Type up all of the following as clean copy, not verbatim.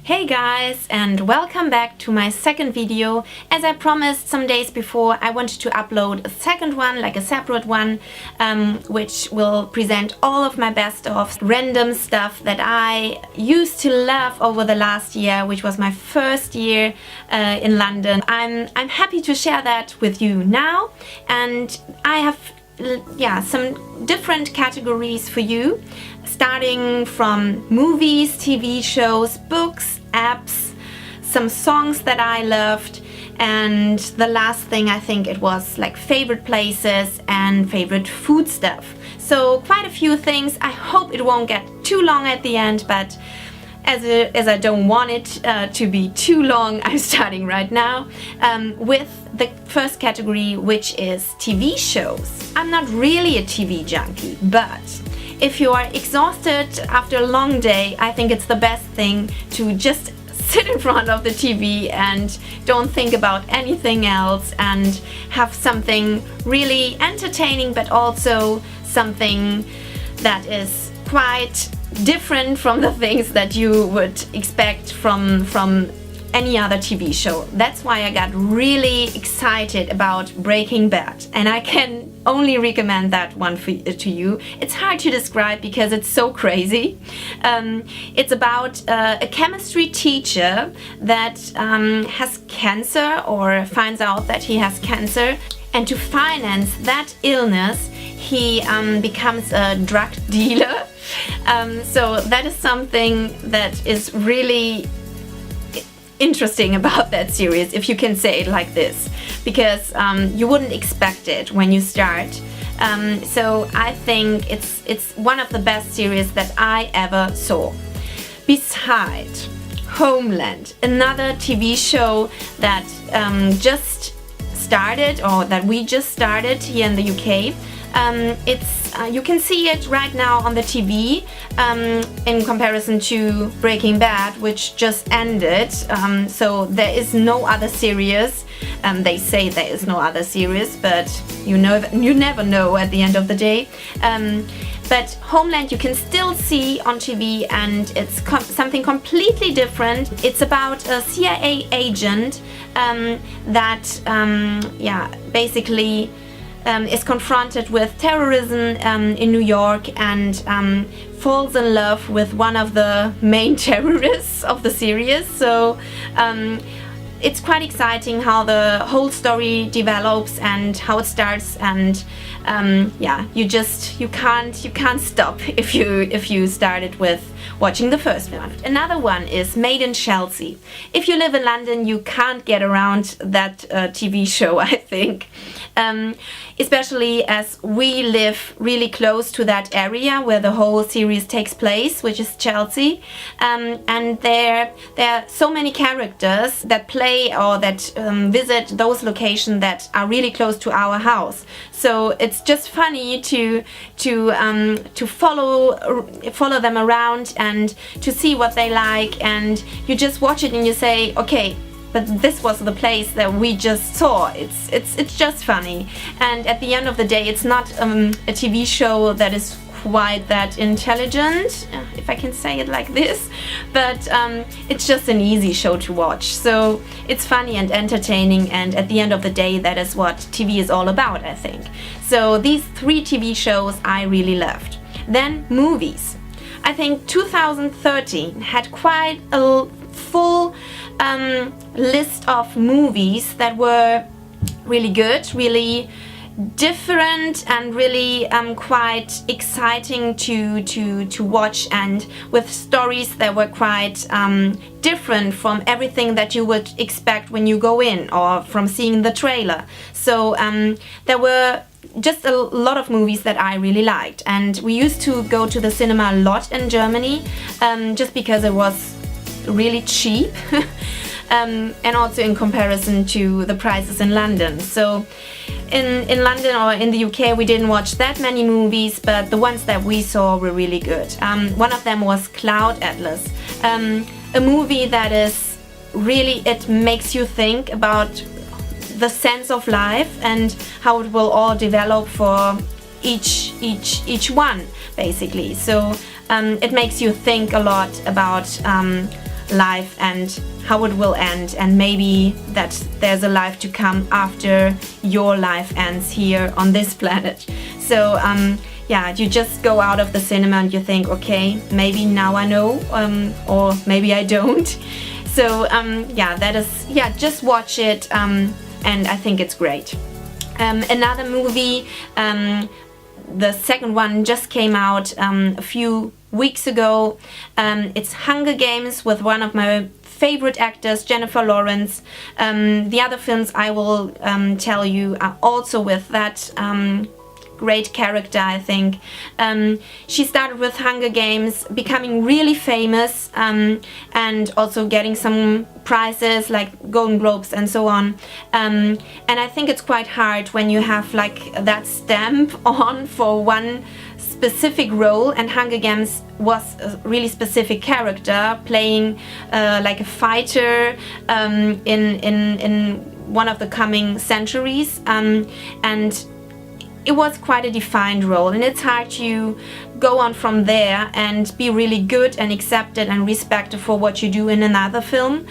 Hey guys, and welcome back to my second video. As I promised some days before, I wanted to upload a second one, like a separate one, which will present all of my best of random stuff that I used to love over the last year, which was my first year in London. I'm happy to share that with you now, and I have some different categories for you, starting from movies, TV shows, books, apps, some songs that I loved, and the last thing I think it was like favorite places and favorite food stuff. So quite a few things. I hope it won't get too long at the end, but as I don't want it to be too long, I'm starting right now with the first category, which is TV shows. I'm not really a TV junkie, but if you are exhausted after a long day, I think it's the best thing to just sit in front of the TV and don't think about anything else and have something really entertaining, but also something that is quite different from the things that you would expect from any other TV show. That's why I got really excited about Breaking Bad, and I can only recommend that one to you. It's hard to describe because it's so crazy. It's about a chemistry teacher that has cancer, or finds out that he has cancer, and to finance that illness he becomes a drug dealer. So that is something that is really interesting about that series, if you can say it like this, because you wouldn't expect it when you start. So I think it's one of the best series that I ever saw. Besides Homeland, another TV show that just started, or that we just started here in the UK. You can see it right now on the TV in comparison to Breaking Bad, which just ended. So there is no other series. They say there is no other series, but you never know at the end of the day. But Homeland you can still see on TV, and it's something completely different. It's about a CIA agent that basically is confronted with terrorism in New York, and falls in love with one of the main terrorists of the series. So it's quite exciting how the whole story develops and how it starts, and you can't stop if you started with watching the first one. Another one is Made in Chelsea. If you live in London, you can't get around that TV show, I think. Especially as we live really close to that area where the whole series takes place, which is Chelsea. And there are so many characters that play or that visit those locations that are really close to our house. So it's just funny to follow them around and to see what they like, and you just watch it and you say, okay, but this was the place that we just saw. It's just funny, and at the end of the day, it's not a TV show that is quite that intelligent, if I can say it like this, but it's just an easy show to watch. So it's funny and entertaining, and at the end of the day, that is what TV is all about, I think. So these three TV shows I really loved. Then movies. I think 2013 had quite a full list of movies that were really good, really different, and really quite exciting to watch, and with stories that were quite different from everything that you would expect when you go in or from seeing the trailer. So there were just a lot of movies that I really liked, and we used to go to the cinema a lot in Germany, just because it was really cheap and also in comparison to the prices in London. So in London or in the UK we didn't watch that many movies, but the ones that we saw were really good. One of them was Cloud Atlas, a movie that is really, it makes you think about the sense of life and how it will all develop for each one, basically. So it makes you think a lot about life and how it will end, and maybe that there's a life to come after your life ends here on this planet. So yeah, you just go out of the cinema and you think, okay, maybe now I know, or maybe I don't. So yeah, that is, yeah, just watch it, and I think it's great. Another movie, the second one just came out a few weeks ago. It's Hunger Games with one of my favorite actors, Jennifer Lawrence. The other films I will tell you are also with that great character, I think. She started with Hunger Games, becoming really famous, and also getting some prizes like Golden Globes and so on. And I think it's quite hard when you have like that stamp on for one specific role, and Hunger Games was a really specific character, playing like a fighter in one of the coming centuries, and it was quite a defined role, and it's hard to go on from there and be really good and accepted and respected for what you do in another film.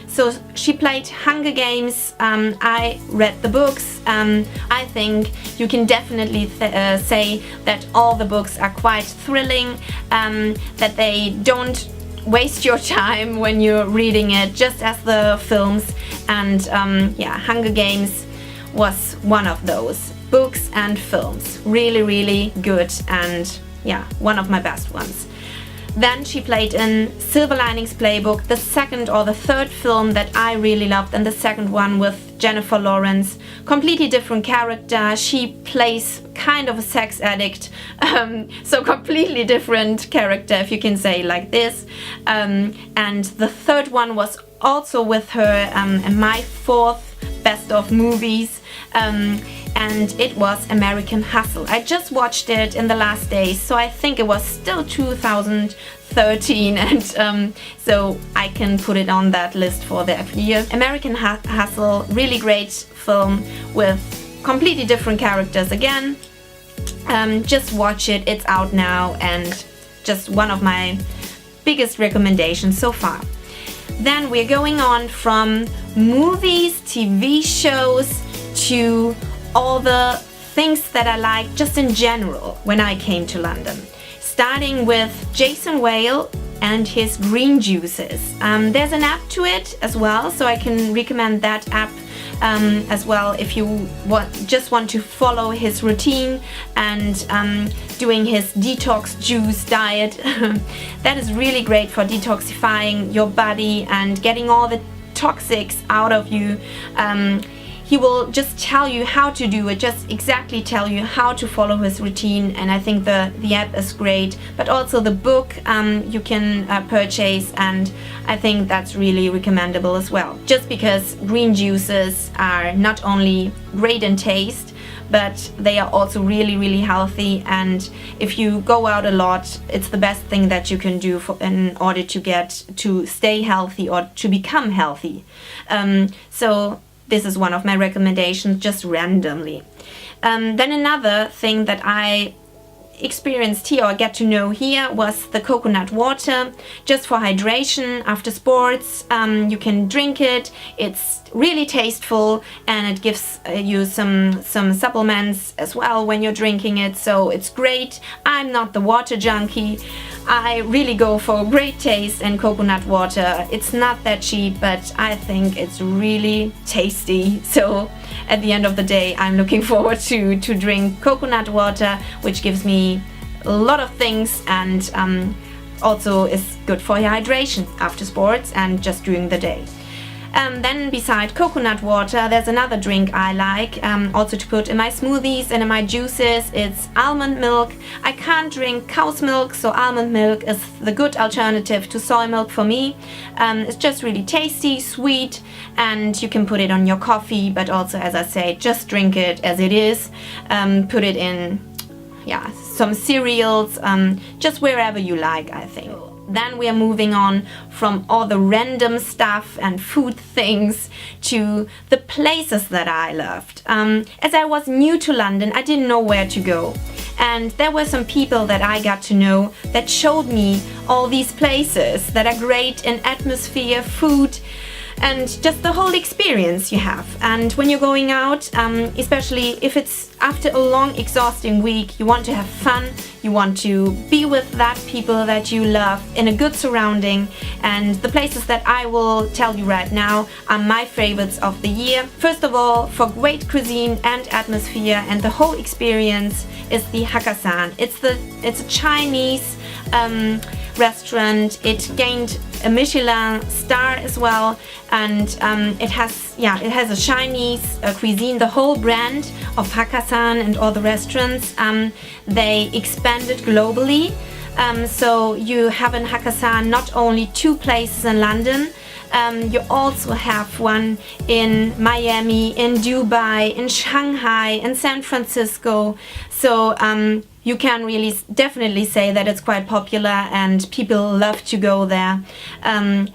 So she played Hunger Games. I read the books. I think you can definitely say that all the books are quite thrilling, that they don't waste your time when you're reading it, just as the films. And yeah, Hunger Games was one of those books and films. Really, really good, and yeah, one of my best ones. Then she played in Silver Linings Playbook, the second or the third film that I really loved, and the second one with Jennifer Lawrence. Completely different character. She plays kind of a sex addict, so completely different character, if you can say like this. And the third one was also with her, and my fourth best of movies. And it was American Hustle. I just watched it in the last days, so I think it was still 2013, and so I can put it on that list for that year. American Hustle, really great film with completely different characters again. Just watch it, it's out now, and just one of my biggest recommendations so far. Then we're going on from movies, TV shows, to all the things that I like just in general when I came to London. Starting with Jason Vale and his green juices. There's an app to it as well, so I can recommend that app as well if you just want to follow his routine and doing his detox juice diet. That is really great for detoxifying your body and getting all the toxics out of you. He will just tell you how to do it, just exactly tell you how to follow his routine, and I think the app is great. But also the book you can purchase, and I think that's really recommendable as well. Just because green juices are not only great in taste, but they are also really, really healthy, and if you go out a lot, it's the best thing that you can do in order to stay healthy or to become healthy. So this is one of my recommendations, just randomly. Then another thing that I experienced here or get to know here was the coconut water, just for hydration after sports. You can drink it. It's really tasteful, and it gives you some supplements as well when you're drinking it, so it's great. I'm not the water junkie. I really go for great taste in coconut water. It's not that cheap, but I think it's really tasty. So at the end of the day, I'm looking forward to drink coconut water, which gives me a lot of things, and also is good for your hydration after sports and just during the day. Then beside coconut water, there's another drink I like, also to put in my smoothies and in my juices. It's almond milk. I can't drink cow's milk, so almond milk is the good alternative to soy milk for me. It's just really tasty, sweet, and you can put it on your coffee, but also, as I say, just drink it as it is. Put it in, yeah, some cereals, just wherever you like, I think. Then we are moving on from all the random stuff and food things to the places that I loved. As I was new to London, I didn't know where to go. and there were some people that I got to know that showed me all these places that are great in atmosphere, food, and just the whole experience you have. And when you're going out, especially if it's after a long exhausting week, you want to have fun, you want to be with that people that you love in a good surrounding, and the places that I will tell you right now are my favorites of the year. First of all, for great cuisine and atmosphere and the whole experience is the Hakkasan. It's a Chinese restaurant. It gained a Michelin star as well, and it has a Chinese cuisine. The whole brand of Hakkasan and all the restaurants, they expanded globally. So you have in Hakkasan not only 2 places in London, you also have one in Miami, in Dubai, in Shanghai, in San Francisco. So you can really definitely say that it's quite popular and people love to go there.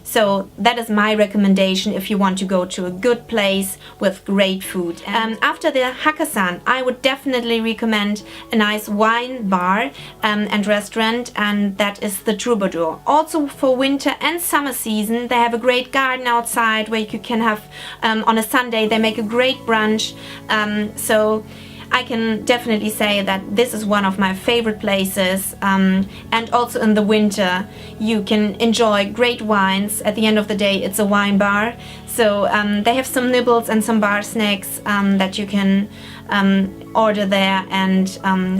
So that is my recommendation if you want to go to a good place with great food. After the Hakkasan, I would definitely recommend a nice wine bar and restaurant, and that is the Troubadour. Also for winter and summer season, they have a great garden outside where you can have, on a Sunday, they make a great brunch. So I can definitely say that this is one of my favorite places, and also in the winter you can enjoy great wines. At the end of the day, it's a wine bar, so they have some nibbles and some bar snacks that you can order there, and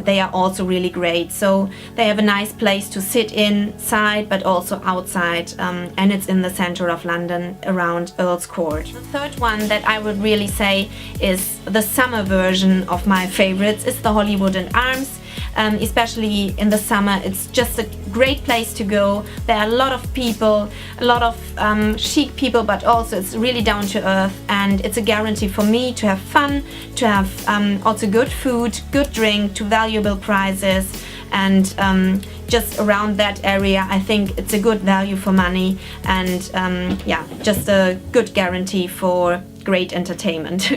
they are also really great. So they have a nice place to sit inside but also outside, and it's in the center of London around Earl's Court. The third one that I would really say is the summer version of my favorites is the Hollywood and Arms. Especially in the summer, it's just a great place to go. There are a lot of people, a lot of chic people, but also it's really down to earth, and it's a guarantee for me to have fun, to have also good food, good drink, to valuable prices, and just around that area I think it's a good value for money, and just a good guarantee for great entertainment.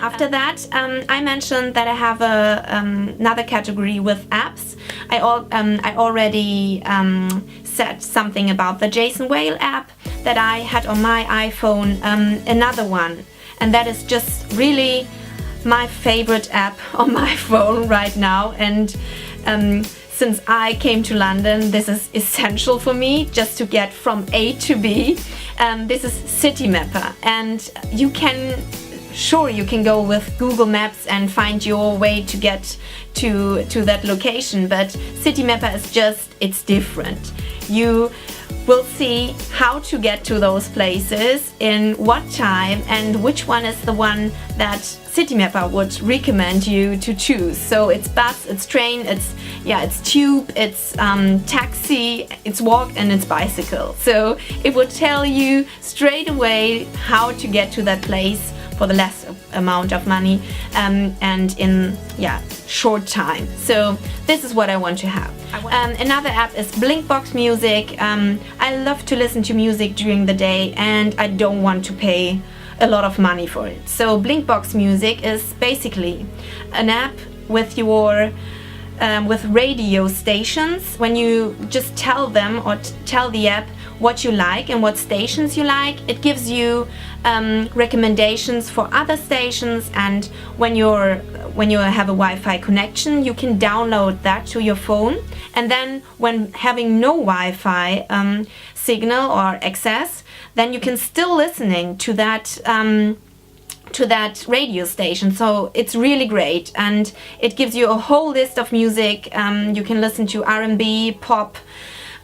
After that, I mentioned that I have another category with apps. I already said something about the Vale app that I had on my iPhone. Another one, and that is just really my favorite app on my phone right now, and since I came to London, this is essential for me just to get from A to B. This is Citymapper, and you can go with Google Maps and find your way to get to that location, but Citymapper is just, it's different. You will see how to get to those places, in what time, and which one is the one that Citymapper would recommend you to choose. So it's bus, it's train, it's tube, it's taxi, it's walk, and it's bicycle. So it would tell you straight away how to get to that place for the less amount of money, and in short time. So this is what I want to have. Another app is Blinkbox Music. I love to listen to music during the day, and I don't want to pay a lot of money for it. So Blinkbox Music is basically an app with your with radio stations. When you just tell them or tell the app what you like and what stations you like, it gives you recommendations for other stations, and when you have a Wi-Fi connection, you can download that to your phone, and then when having no Wi-Fi signal or access, then you can still listening to that radio station. So it's really great, and it gives you a whole list of music. You can listen to R&B, pop,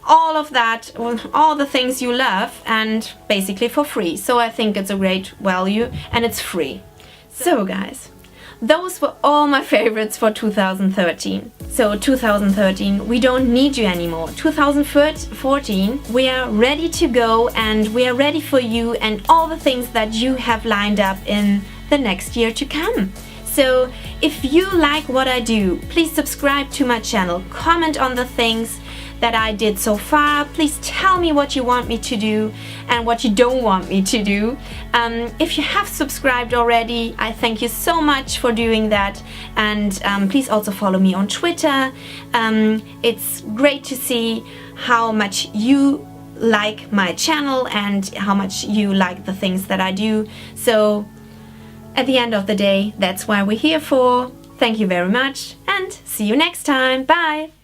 all of that, all the things you love, and basically for free. So I think it's a great value, and it's free. So guys, those were all my favorites for 2013. So 2013, we don't need you anymore. 2014, we are ready to go, and we are ready for you and all the things that you have lined up in the next year to come. So if you like what I do, please subscribe to my channel, comment on the things that I did so far. Please tell me what you want me to do and what you don't want me to do. If you have subscribed already, I thank you so much for doing that, and please also follow me on Twitter. It's great to see how much you like my channel and how much you like the things that I do. So at the end of the day, that's why we're here for. Thank you very much and see you next time. Bye!